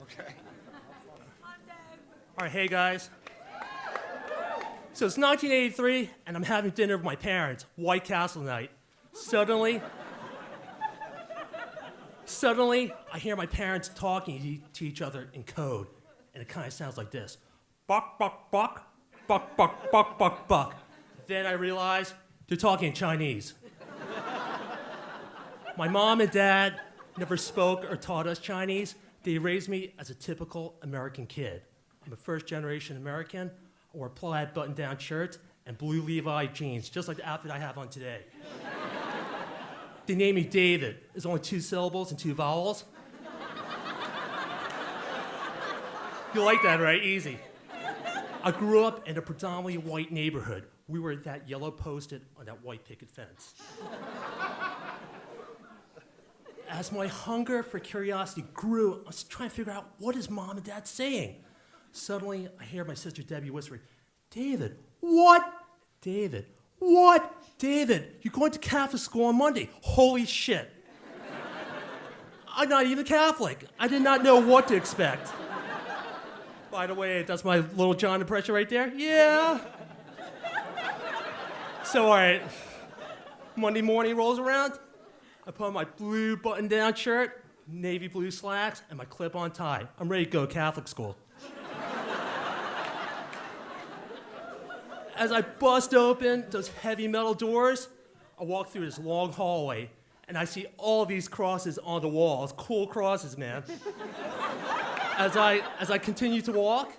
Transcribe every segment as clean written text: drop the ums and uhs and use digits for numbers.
Okay. All right, hey guys. So it's 1983, and I'm having dinner with my parents, White Castle night. Suddenly, I hear my parents talking to each other in code, and it kind of sounds like this. Buck, buck, buck, buck, buck, buck, buck, buck. Then I realize they're talking in Chinese. My mom and dad never spoke or taught us Chinese. They raised me as a typical American kid. I'm a first-generation American. I wore plaid button-down shirts and blue Levi jeans, just like the outfit I have on today. They named me David. There's only 2 syllables and 2 vowels. You like that, right? Easy. I grew up in a predominantly white neighborhood. We were that yellow post-it on that white picket fence. As my hunger for curiosity grew, I was trying to figure out, what is mom and dad saying? Suddenly, I hear my sister Debbie whispering, David, what? David, what? David, you're going to Catholic school on Monday. Holy shit. I'm not even Catholic. I did not know what to expect. By the way, that's my little John impression right there. Yeah. So, all right, Monday morning rolls around. I put on my blue button-down shirt, navy blue slacks, and my clip-on tie. I'm ready to go to Catholic school. As I bust open those heavy metal doors, I walk through this long hallway, and I see all these crosses on the walls. Cool crosses, man. As I continue to walk,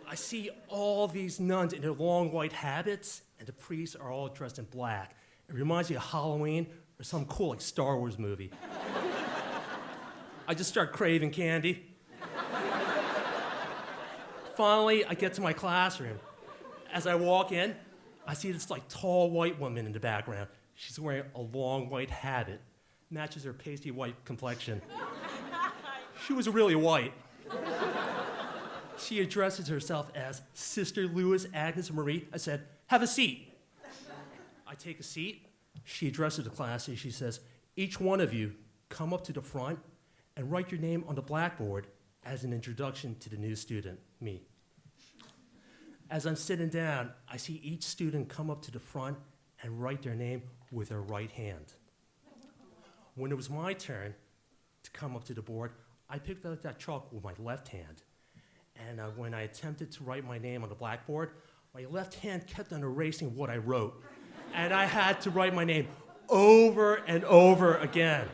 I see all these nuns in their long white habits, and the priests are all dressed in black. It reminds me of Halloween or some cool like Star Wars movie. I just start craving candy. Finally, I get to my classroom. As I walk in, I see this like tall white woman in the background. She's wearing a long white habit, matches her pasty white complexion. She was really white. She addresses herself as Sister Louis Agnes Marie. I said, have a seat. I take a seat. She addresses the class and she says, each one of you come up to the front and write your name on the blackboard as an introduction to the new student, me. As I'm sitting down, I see each student come up to the front and write their name with their right hand. When it was my turn to come up to the board, I picked up that chalk with my left hand. And when I attempted to write my name on the blackboard, my left hand kept on erasing what I wrote. And I had to write my name over and over again.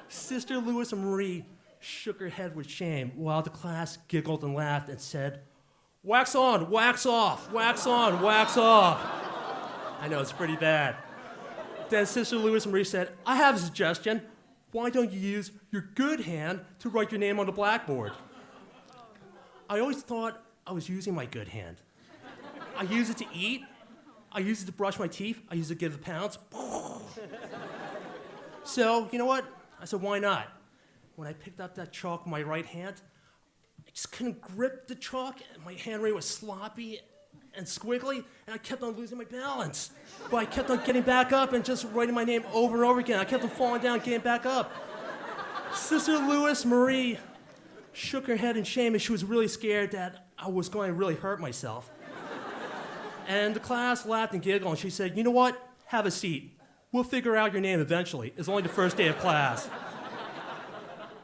Sister Louis Marie shook her head with shame while the class giggled and laughed and said, wax on, wax off, wax on, wax off. I know, it's pretty bad. Then Sister Louis Marie said, I have a suggestion. Why don't you use your good hand to write your name on the blackboard? I always thought I was using my good hand. I use it to eat. I use it to brush my teeth. I use it to give the pounds. So, you know what? I said, why not? When I picked up that chalk with my right hand, I just couldn't grip the chalk, and my handwriting was sloppy and squiggly, and I kept on losing my balance. But I kept on getting back up and just writing my name over and over again. I kept on falling down, getting back up. Sister Louis Marie shook her head in shame, and she was really scared that I was going to really hurt myself. And the class laughed and giggled, and she said, you know what? Have a seat. We'll figure out your name eventually. It's only the first day of class.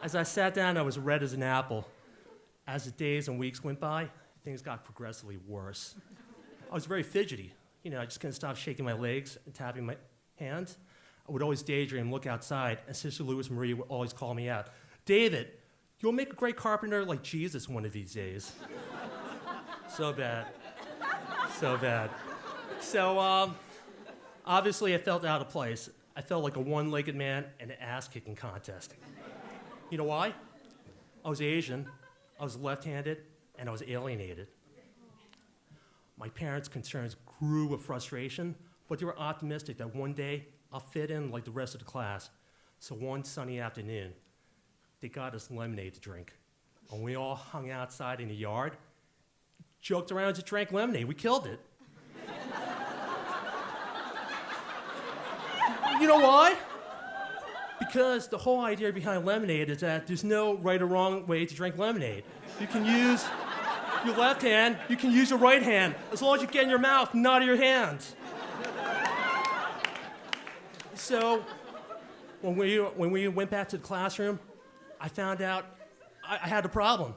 As I sat down, I was red as an apple. As the days and weeks went by, things got progressively worse. I was very fidgety. You know, I just couldn't stop shaking my legs and tapping my hands. I would always daydream, look outside, and Sister Louis Marie would always call me out. David, you'll make a great carpenter like Jesus one of these days. So bad. So bad. So, obviously I felt out of place. I felt like a one-legged man in an ass-kicking contest. You know why? I was Asian, I was left-handed, and I was alienated. My parents' concerns grew with frustration, but they were optimistic that one day I'll fit in like the rest of the class. So one sunny afternoon, they got us lemonade to drink. And we all hung outside in the yard, joked around and just drank lemonade. We killed it. You know why? Because the whole idea behind lemonade is that there's no right or wrong way to drink lemonade. You can use your left hand, you can use your right hand, as long as you get in your mouth, not in your hands. So, when we went back to the classroom, I found out I had a problem.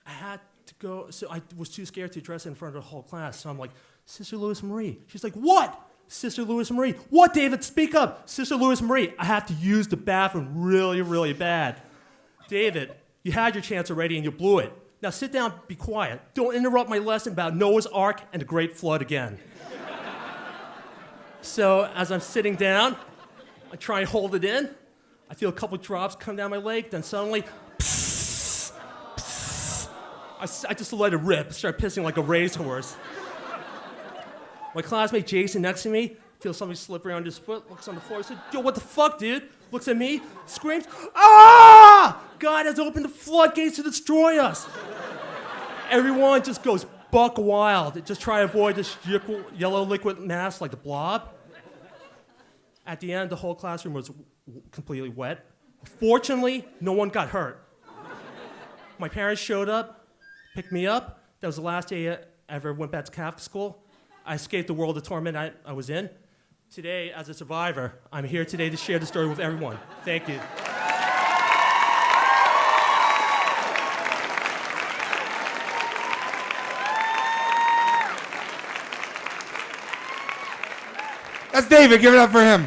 I had to go, so I was too scared to address it in front of the whole class. So I'm like, Sister Louis Marie. She's like, what? Sister Louis Marie. What, David? Speak up. Sister Louis Marie, I have to use the bathroom really, really bad. David, you had your chance already and you blew it. Now sit down, be quiet. Don't interrupt my lesson about Noah's Ark and the Great Flood again. So as I'm sitting down, I try and hold it in. I feel a couple drops come down my leg, then suddenly, psst, psst. I just let it rip, start pissing like a racehorse. My classmate Jason next to me feels something slippery on his foot, looks on the floor, says, yo, what the fuck, dude? Looks at me, screams, ah! God has opened the floodgates to destroy us. Everyone just goes buck wild, just try to avoid this yellow liquid mass like the blob. At the end, the whole classroom was completely wet. Fortunately, no one got hurt. My parents showed up, picked me up. That was the last day I ever went back to Catholic school. I escaped the world of torment I was in. Today, as a survivor, I'm here today to share the story with everyone. Thank you. That's David. Give it up for him.